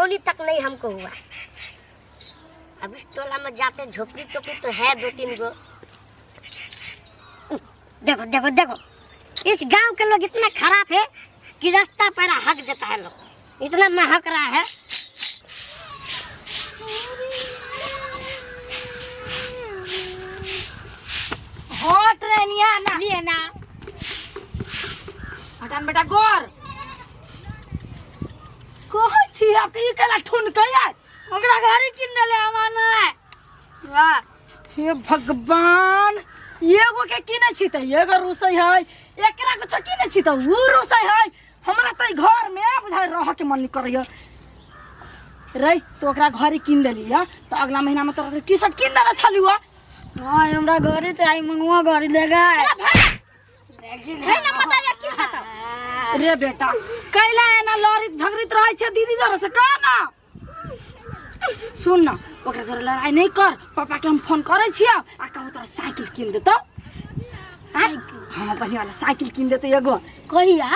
दीपावली तक नहीं हमको हुआ। अब इस टोला में जाते झोपड़ी टोपड़ी तो है 2-3 गो। देखो देखो देखो, इस गांव के लोग इतना खराब है कि रास्ता पैरा हक देता है लोग, इतना महक रहा है। हट रे निया ना लिए ना हटान बेटा गोर कहै छी आपके ई केला ठुन के यार हमरा घरे किन देले हमार है। वाह हे भगवान, एगो के किने छी त एगो रुसै है, एकरा कुछ किने छी त उ रुसै है। हमरा त घर में बुझाइ रह के मन करैय रे। तो ओकरा घरे किन देली ह त अगला महीना में तोरा टी शर्ट किन देला छलु ह। हां हमरा घरे चाहिए, मंगवा घरे देगा है ना पता है किन सकता रे बेटा कैला एना लड़ी झगड़ित रहै छै दीदी जरा से कह ना। सुन ना ओकरा जरा लड़ाई नहीं कर, पापा के हम फोन करे छियै आ कहू तोरा साइकिल किन देतो। हाँ बढ़िया वाला साइकिल किन देते एगो। कहिया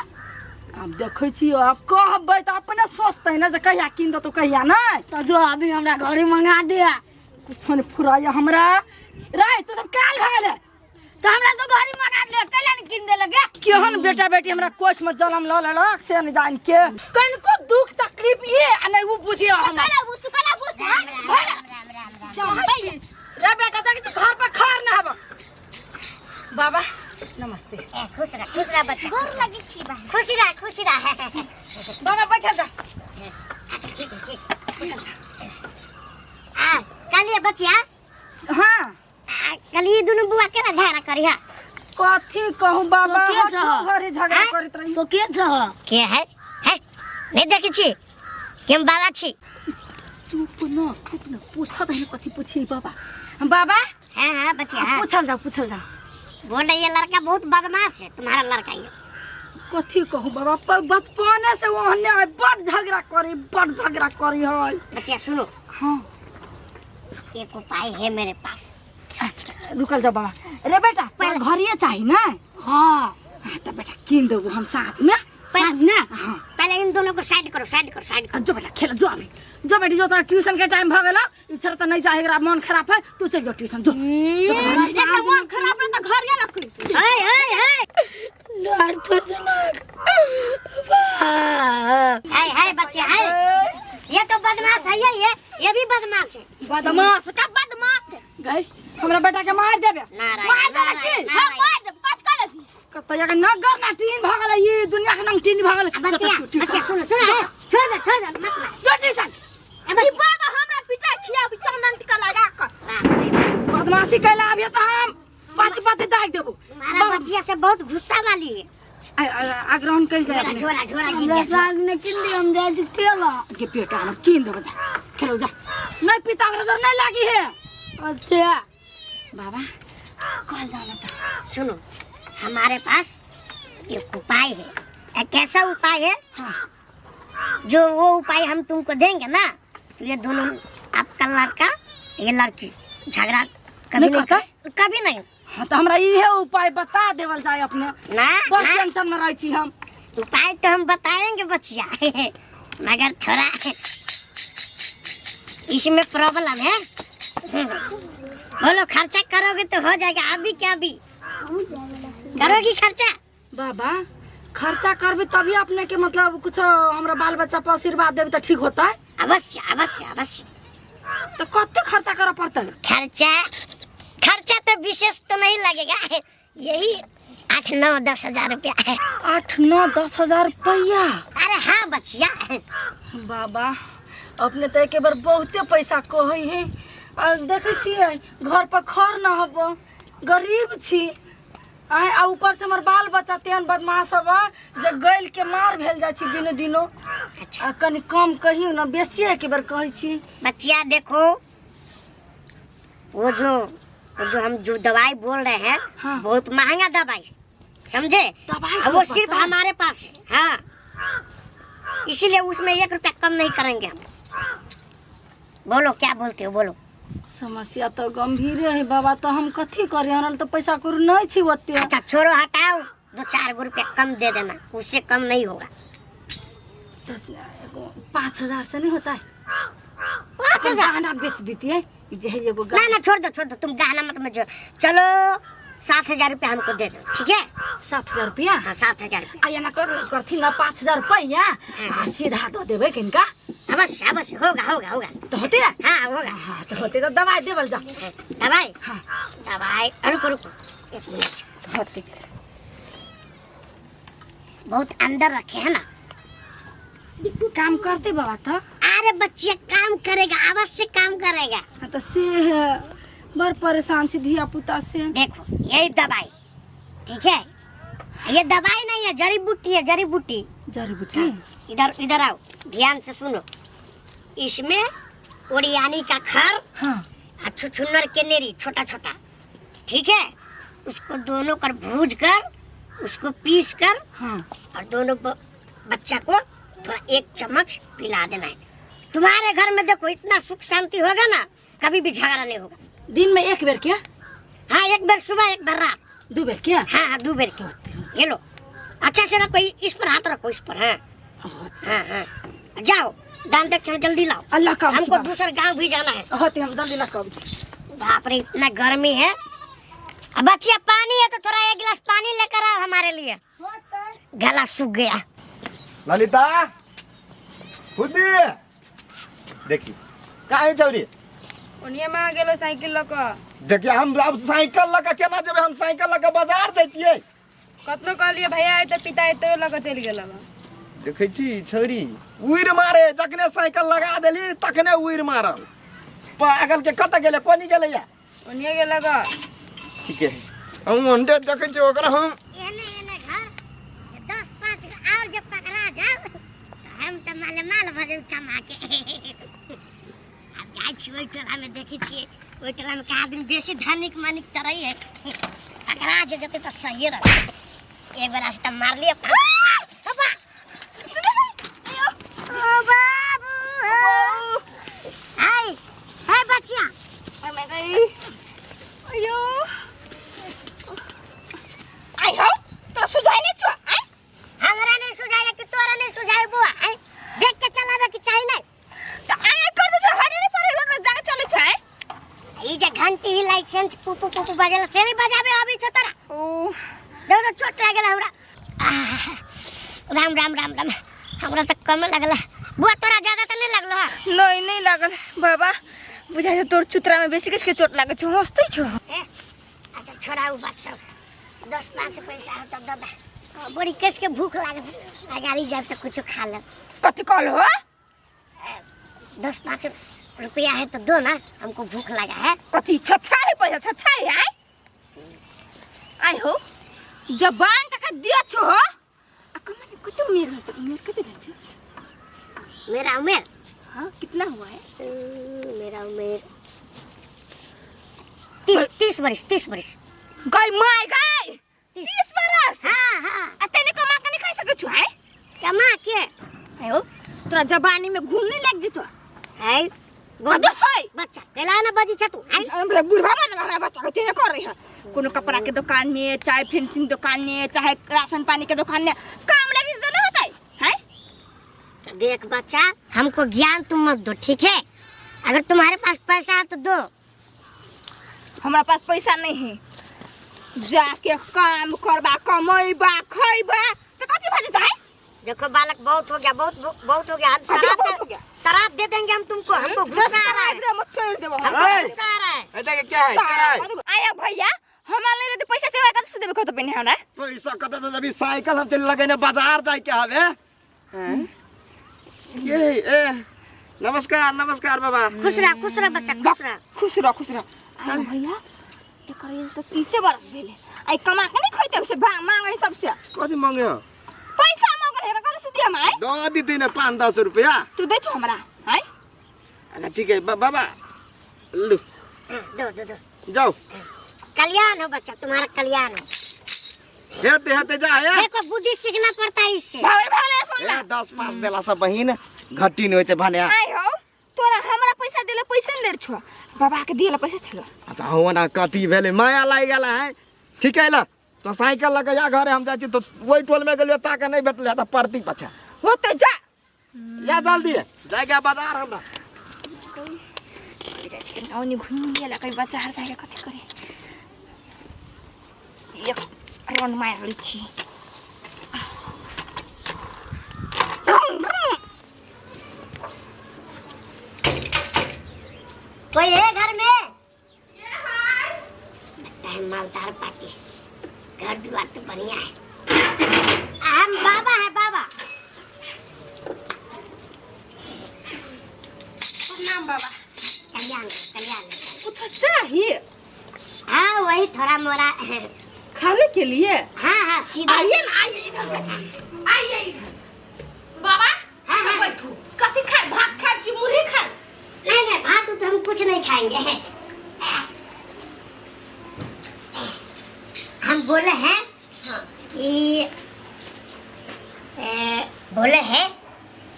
अब देखै छी अब कहबै त अपने सोचतै ना जे कहिया किन देतो कहिया नहीं। तो जो अभी हमरा घरे मंगा दे। कुछ ने फुराया हमरा रे। तू सब काल भागले तो हमरा तो घरे मंगा दे, कैला न किन दे लगे। केहन बेटा बेटी हमरा कोच में जलम ल लेलक से न जान के कनको दुख तकलीफ ये आ नहीं वो बुझियो हम कला बुस रे बेटा देख तू घर पर खार ना हबा। बाबा नमस्ते। खुश रह बच्चा, गोर लगी छी बा, खुशी रह बाबा बैठ जा। ठीक आ कालिए बच्चा। हां कालिए दुनु बुआ केना झगड़ा करिया। कथी कहूं बाबा तो के छ? घरे झगड़ा करत रही तो के छ के है नहीं देखी छी केम बाबा छी। चुप न पूछत है कथी पूछी बाबा। बाबा हां बच्चा पूछल जा बोल रही है लड़का बहुत बदमाश है तुम्हारा लड़का ये। कथी कहूं बाबा बचपने से ओहने बड़ झगड़ा करी है। बच्चा सुनो, हां एक उपाय है मेरे पास। रुकल जा बाबा। रे बेटा पहले घरिए चाहिए ना। हां तो बेटा किन देबो हम साथ में। साथ ना हां पहले इन दोनों को साइड करो। जो बेटा खेल जो अभी जो बेटी जो तोरा ट्यूशन के टाइम भ गेला इधर त नहीं जाए, मन खराब है तू चल जो ट्यूशन जो। देखा मन खराब है तो घर या रख। हाय डर तो हाय बच्चा हाय, ये तो बदमाश है ये भी बदमाश है। बदमाश का बदमाश है। गई हमरा बेटा के मार देबे। मार दे कच कर लगी कतया के नगर ना तीन भ गेला, ये दुनिया के नाम तीन भ गेला। बच्चा सुनो छोड़ दे मत मार। जो ट्यूशन ई बाबा हमरा पिटा खिया चंदन टिका लगा कर बदमाशी कैला अभी त हम पाती दाग देबो। तुम्हारा बच्चिया से बहुत गुस्सा वाली है। आग्रहण कैल जाए अपने। झोला हमरा साथ में किन दे हम जाए केला। के बेटा हम किन देबो जा खेलो जा। नहीं पिता के नजर नहीं लागी है। अच्छा बाबा कल जाना था। सुनो हमारे पास एक उपाय है। एक ऐसा उपाय है जो वो उपाय हम तुमको देंगे ना तो ये दोनों आपका लड़का ये लड़की झगड़ा कभी नहीं करता? कभी नहीं। हाँ तो हमरा ये उपाय बता देवल जाए अपने। ना बहुत टेंशन में रही छी हम। उपाय तो हम बताएंगे बच्चिया मगर थोड़ा इसमें प्रॉब्लम है। बोलो खर्चा करोगे तो हो जाएगा। अभी क्या अभी करोगी खर्चा। बाबा खर्चा करबे तभी अपने के मतलब कुछ हमरा बाल बच्चा पर आशीर्वाद देबे तो ठीक होता है। अवश्य तो कते खर्चा करे पड़ता है। खर्चा तो विशेष तो नहीं लगेगा, यही 8-9-10 हजार रुपया है। 8-9-10 हजार रुपया। अरे हाँ बच्चिया। बाबा अपने तो एक बार बहुते पैसा कहै है। देखे छियै घर पर खर न हब, गरीब छी आ ऊपर से हमर बाल बच्चा तेन बदमाश हब जे गैल के मार भेल जाय छी दिनो। अच्छा कनी कम कहियो न, बेसी एक बार कहै छी। बच्चिया देखो वो जो हम जो दवाई बोल रहे हैं हाँ। बहुत महंगा दवाई समझे। दवाई वो सिर्फ हमारे पास है। हाँ इसीलिए उसमें 1 रुपया कम नहीं करेंगे हम। बोलो क्या बोलते हो बोलो। समस्या तो गंभीर है बाबा, तो हम कथी करे, हमरा तो पैसा करू नहीं छी ओते। अच्छा छोड़ो हटाओ, 2-4 रुपया कम दे देना, उससे कम नहीं होगा। 5,000 से नहीं होता है? 5,000 गहना बेच देती है ये एगो ना ना छोड़ दो तुम गहना मत मत चलो 7,000 रुपया हमको दे दो ठीक है 7,000 रुपया। हाँ 7,000 रुपया आया ना करथी ना 5,000 रुपया सीधा दो देवे किनका। अवश्य अवश्य होगा तो होते ना? हाँ होगा हाँ तो होते तो दवाई देवल जा। दवाई हाँ दवाई रुको 1 मिनट होते बहुत अंदर रखे है ना काम करते बाबा तो। अरे बच्चे काम करेगा अवश्य काम करेगा। हाँ तो से बड़ परेशान से धिया पुता से। देखो यही दवाई ठीक है ये दवाई नहीं है जड़ी बूटी है जड़ी बूटी। जड़ी बूटी इधर आओ ध्यान से सुनो इसमें ओरियानी का खर हाँ और छुछुन्नर के नेरी छोटा छोटा ठीक है उसको दोनों कर भूज कर उसको पीस कर हाँ और दोनों बच्चा को थोड़ा 1 चम्मच पिला देना है। तुम्हारे घर में देखो इतना सुख शांति होगा ना कभी भी झगड़ा नहीं होगा। दिन में 1 बेर क्या? हाँ 1 बार सुबह 1 बार रात 2 बेर क्या? हाँ 2 बार की ये लो अच्छा से रखो इस पर हाथ रखो इस पर। हाँ हाँ जाओ दान दक्षिणा जल्दी लाओ अल्लाह का हमको दूसरा गांव भी जाना है। होते हम जल्दी लगा। बाप रे इतना गर्मी है। अब बच्चिया पानी है तो थोड़ा 1 गिलास पानी लेकर आओ हमारे लिए गला सूख गया। ललिता खुदी देखी काहे चौरी ओनिया में आ गेलो साइकिल लक देखिए हम अब साइकिल लगा केना जेबे हम साइकिल लगा बाजार जैतिए कतनो कहलिए भैया आए त पिता एते लक चल गेल देखै छी छौरी उइर मारे जखने साइकिल लगा देली तखने उइर मारल पागल के कत गेले कोनी गेले या ओनिया गेल लक ठीक है हम अंडे देखै छी ओकरा हम एने घर 10-5 और जब पकड़ा जाओ हम तो माल भजन कमा के अब जाय छी ओइ टोला में देखै छी ओइ टोला में का आदमी बेसी धनिक मानिक तरई है पकड़ा जे जते त सही रह एक बार रास्ता मार लिया बाबा ओ बाबू हाय हाय बच्चिया मैं गई अयो आई हो तोरा सुझाई नहीं छो आई हमरा नहीं सुझाया कि तोरा नहीं सुझाई बुआ आई देख के चलावे कि चाहिए नहीं तो आई कर दे हटे नहीं पड़े रोड में जाके चले छो आई ई जे घंटी ही लाइसेंस पुपु बजल से नहीं बजाबे अभी छो तोरा ओ देखो चोट लागल हमरा राम राम राम राम हमरा त कम लागल बुआ तोरा ज्यादा त नहीं लागल नहीं लागल बाबा बुझाइ तोर चुतरा में बेसी किसके चोट लागे छो हंसते छो अच्छा छोड़ा उ बात सब 10-5 पैसा हो तब दादा बड़ी केस के भूख लागल अगाड़ी जाब त कुछ खा ले कथि कहल हो 10-5 रुपया है तो दो ना हमको भूख लगा है। कथि छछा है पैसा छछा है आई हो जबान तक दिया छो हो कमाने कते उम्र कते रह छो मेरा उम्र हां कितना हुआ है मेरा उम्र 30 वर्ष गई माय गई 30 बरस हाँ अतने कमा के नहीं खा सके छु है कमा के आयो तोरा जबानी में घूमने लग जतो है अदे है बच्चा केला ना बजी छ तू हम बुढ़वा में हमारा बच्चा के तेरे कर रही है कोनो कपड़ा के दुकान में चाहे फेंसिंग दुकान में चाहे राशन पानी के दुकान में काम लगी तो नहीं होता है देख बच्चा हमको ज्ञान तुम मत दो ठीक है अगर तुम्हारे पास पैसा है तो दो हमारा पास पैसा नहीं है जाके काम करबा कमाईबा खइबा तो कथि भजता है देखो बालक बहुत हो गया बहुत हो गया अब बहुत हो गया। शराब दे देंगे हम तुमको हमको गुस्सा आ रहा है एकदम छोड़ देबो हमको गुस्सा आ रहा है ऐसा के क्या है आया भैया हमारा ले तो पैसा देवे कत से देवे कत पे नहीं हमरा पैसा कत से जब साइकिल हम चल लगे ने बाजार जाय के हवे हैं ये ए नमस्कार बाबा खुश रह बच्चा खुश रह खुश रह आया भैया एकर ये तो 30 बरस भेले आई कमा के नहीं खइते से मांगे सबसे कथि मांगे हो पैसा मांगे है कत से दिया माई दो दीदी ने 5-10 रुपया तू दे छो हमरा हाय अच्छा ठीक है बाबा लो दो जाओ कल्याण हो बच्चा तुम्हारा कल्याण हो हेते जा है देखो बुद्धि सीखना पड़ता है इससे भावले सुन ए 10-5 देला सब बहिन घट्टी न होय छै भने आई हो तोरा हमरा पैसा देले पैसा ले छो बाबा के दिला पैसा छलो अच्छा हो ना कथि भेले माया लाग गेला है ठीक है ला तो साइकिल लगा जा घरे हम जाय छी तो ओई टोल में गेलियो ताके नहीं भेटले त परती पछा हो तो जा या जल्दी जाएगा बाजार हमरा आउने घुम्ने कहीँ बच्चाहरू चाहिएर कति गरे एक रन मार छी कोई है घर में? मालदार पार्टी, घर द्वार तो बढ़िया है। हम बाबा है बाबा। नाम बाबा कल्याण कल्याण। कुछ चाहिए? हाँ वही थोड़ा मोरा खाने के लिए? हाँ हाँ सीधा आइए ना, आइए इधर आइए इधर। बाबा हाँ, हाँ। बैठो। कथी खाए? भात खाए कि मुरही खाए? नहीं नहीं भात तो हम कुछ नहीं खाएंगे। हम बोले हैं कि बोले हैं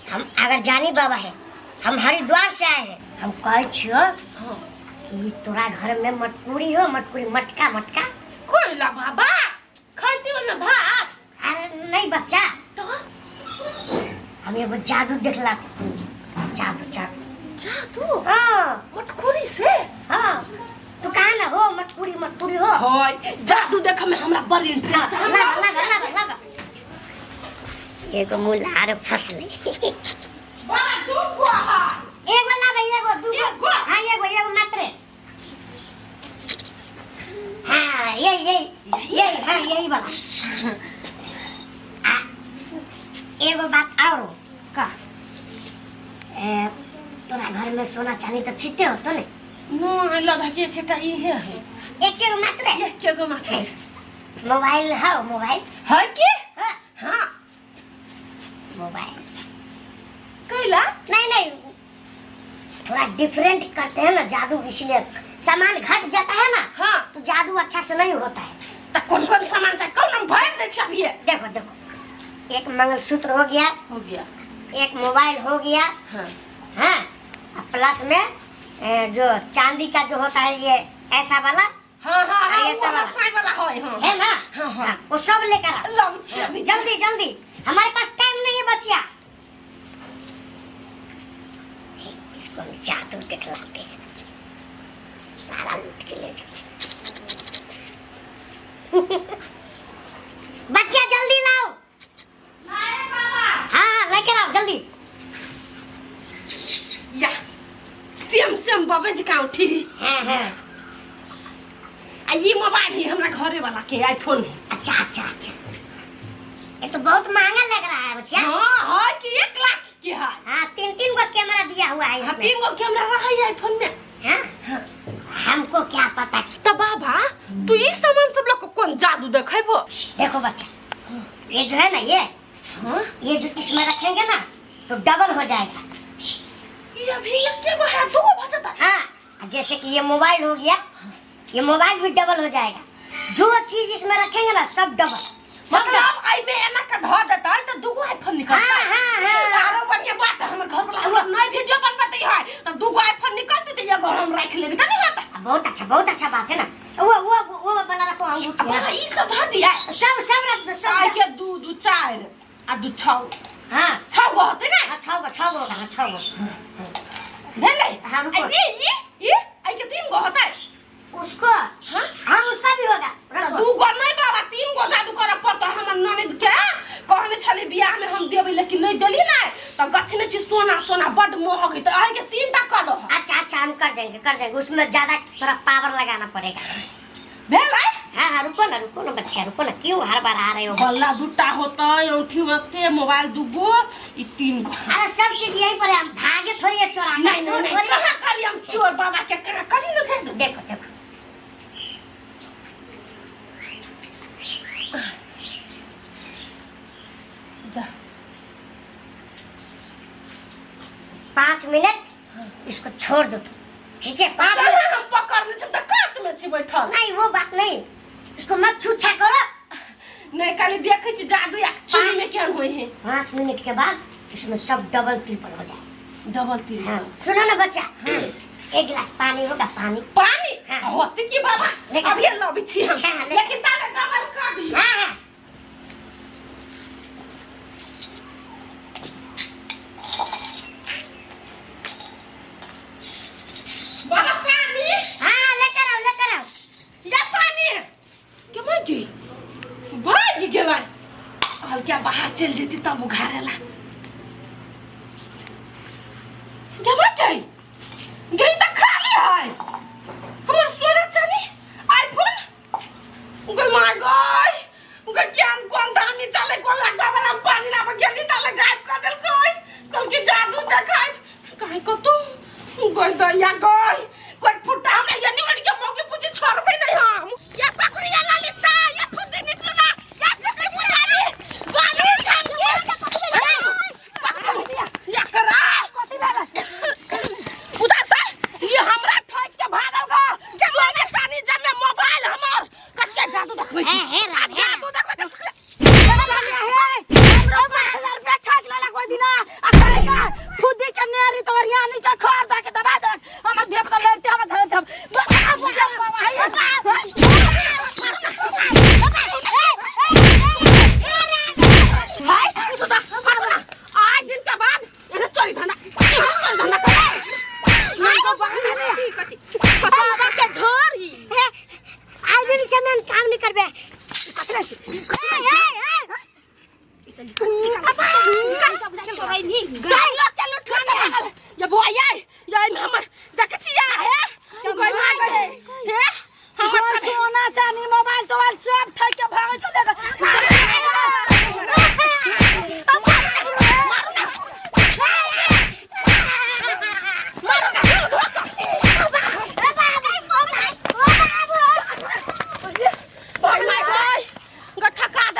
हम अगर जानी बाबा है हम हरिद्वार से आए हैं। हम कहे छियो कि तोरा घर में मटकुरी हो मटकुरी मटका मटका। कोई ला बाबा खाती हो ना भात? अरे नहीं बच्चा तो हम एगो जादू देखला जादू जादू जादू हाँ मटकुरी से? हाँ तू कहा ना हो मटकुरी मटकुरी हो। होय जादू देख में हमरा बड़ी इंटरेस्ट है। लगा लगा लगा लगा एगो मुलार फसले बाबा दूध को है। एगो लगा एगो दूगो एगो? हाँ एगो मात्र हाँ यही हाँ यही वाला एगो बात और का? तोरा घर में सोना चांदी तो छिटे हो तो नहीं? नो लधा के केटा ई है एक एगो मात्र ये के गो माथे मोबाइल है मोबाइल है के? हाँ, हां मोबाइल कैला? नहीं नहीं थोड़ा डिफरेंट करते हैं ना जादू इसलिए सामान घट जाता है ना हां तो जादू अच्छा से नहीं होता है। त कौन कौन सामान चाहिए? कौन हम भर दे छ अभी? देखो देखो एक मंगलसूत्र हो गया हो गया। एक मोबाइल हो गया हां हाँ और प्लस में जो चांदी का जो होता है ये ऐसा वाला हां हां अरे हां ये सब साई वाला है है ना हाँ, हाँ। हाँ, वो सब लेकर आओ। लव छी अभी जल्दी जल्दी हमारे पास टाइम नहीं है बचिया। इसको हम जादू दिखलाते हैं सारा लूट के ले जाओ। बच्चा जल्दी लाओ। लाए बाबा हाँ लेकर आओ जल्दी। या सेम बाबा जी का उठी हाँ हाँ आ ये मोबाइल ही हमरा घरे वाला के आईफोन है। अच्छा अच्छा अच्छा ये तो बहुत महंगा लग रहा है बच्चा। हां है कि 1 लाख के है। हाँ तीन गो कैमरा दिया हुआ है हां इसमें। 3 गो कैमरा रहा है आईफोन में। हाँ? हमको क्या पता। तो बाबा तू इस सामान सब लोग को कौन जादू देखेबो? देखो बच्चा ये जो है ना हां ये जो इसमें रखेंगे ना तो डबल हो जाएगा। ये अभी एक गो है 2 गो बचता है। हाँ जैसे कि ये मोबाइल हो गया ये मोबाइल भी डबल हो जाएगा। जो चीज इसमें रखेंगे ना सब डबल मतलब आई में एना का धो देता है तो 2 गो आईफोन निकलता है। हाँ, हाँ। आरो बढ़िया बात है हमर घर वाला हमरा नई वीडियो बनबते है तो 2 गो आईफोन निकलते तो एगो हम रख लेते का नहीं होता? बहुत अच्छा बात है ना। वो वाला रखो अंगूठी बाबा हाँ। ई सब धर दिया सब रख दो चाय सब। के 2 4 आ 2 6 हाँ 6 गो होते ना? हाँ, छह गो भेले हाँ, रुको। ये आई के 3 गो होता है। उसको हाँ उसका भी होगा रखो। 2 गो नहीं बाबा 3 गो जादू करे पड़ता हमर ननद के कहने छले बियाह में हम देबै लेकिन नहीं देली ना तो गछने छी सोना बड महग है तो आई के 3 टा कर दो। अच्छा हम कर देंगे उसमें ज्यादा थोड़ा पावर लगाना पड़ेगा। भेले हाँ रुको ना बच्चा रुको ना क्यों हर बार आ रहे हो? गल्ला 2टा होता औठी होते मोबाइल 2 गो ई 3 गो। अरे सब चीज यहीं पर है हम भागे थोड़ी है चोरा के। नहीं चोर नहीं थोड़ी है। कहां करी हम चोर बाबा के कहां करी न छै? देखो जा 5 मिनट इसको छोड़ दो तुम, ठीक है? 5 मिनट कहां हम पकड़ने छ त काट में छी बैठल नहीं वो बात नहीं इसको मत छूछा करो। नहीं खाली देखे छी जादू एक्चुअली में क्या होई है। 5 मिनट के बाद इसमें सब डबल ट्रिपल हो जाए। डबल 3 हाँ सुनो ना बच्चा एक गिलास पानी होगा पानी। पानी हाँ। होती की बाबा लेकिन- अब ये लबी छी हम हाँ, लेकिन ताले डबल कर दी। हाँ कल क्या बाहर चल जेती तब उघारेला जमा गई गई त खाली है हमर सोना चली आईफोन गई माय गई उनका ज्ञान कौन दामी चले कौन लगवा वाला पानी ना बगेली ताले गायब कर देल कोई कल की जादू देखाई काहे को तू गई दया गई कोई फुटा हमरा ये निमन के मौके पूछी छोड़बे नहीं हम ये पकड़िया ललिता ये फुदी निकल ना ये से कई मुराली गाली छाम के पकड़ दिया या करा कथि भेला उदाता ये हमरा ठोक के भागल ग सोने चांदी जमे मोबाइल हमर कत के जादू देखबै छी जादू देखबै हमरो 5000 रुपया ठग लेला कोई दिना आ कहेगा खुदी के नेरी तोर यानी के खर दा के दबा दे हमर देह पर लेते हम धरत हम आज दिन के बाद ये चोरी धंधा के घर ही आज दिन से मैं काम नहीं करबे चोराई नहीं ये बुआया ये हमर देखछिया है कोई मांग है हमर सोना चांदी मोबाइल तो सब ठक के भागे चलेगा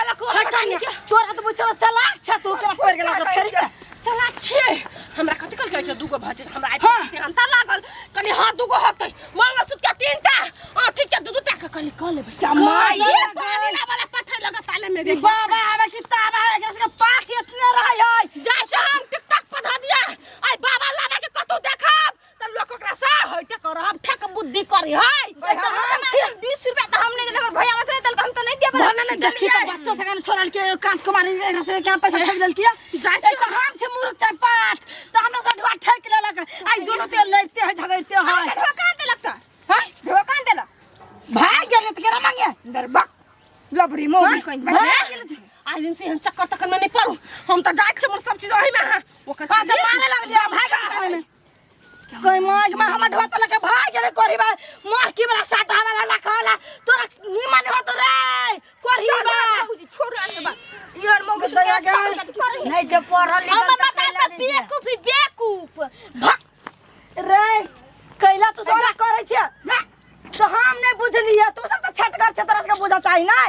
तोरा तो बुझल चलाक छ तू के पड़ गेला तो फेर चलाक छे हमरा कथि कल के दुगो भाते हमरा आईफोन से अंतर लागल कनी हां दुगो हतै मंगलसूत्र के तीनटा ठीक के दू टा कनी क लेबै कमाई पानी ना वाला पठै लगा ताले में बाबा हमें किताब है के पास इतने रहै है जैसे हम टिकटॉक पर ध दिया आई बाबा लागा के कतौ देखब त लोग ओकरा सा हइटे करब ठक बुद्धि करी है 20 रुपया त हमने के हमर भैया मत दल हम त नहीं देब ना देखी त बच्चा से छोड़ल के कांच को मारी एकरा से क्या पैसा ठग लेल किया जाय त हम छे मुरुक चार पांच त हमरा से ढवा ठक लेलक आई दोनों ते लड़ते है झगड़ते है ढोका देलक त हां ढोका देलक भाग गेले त केना मांगे अंदर बक लबरी मोगी कहीं भाग गेले आज दिन से हम चक्कर तक में नहीं पड़ू हम त जाय छ मोर सब चीज ओही में है ओकर हां जब मारे लगलिया भाग तारे में कोई मांग में हम ढोता लगे भाग गेले कोरीबा मार की वाला साटा वाला लखवाला तोरा निमन हो तो रे कोरीबा छोड़ आने बा यार मोगे दया गए नहीं जब पढ़ल हम लिखल बता बेकूफ रे कैला तो सारा करे छ तो हम नहीं बुझलिए तू सब तो छटकर छ तोरा से बुझा चाहिए ना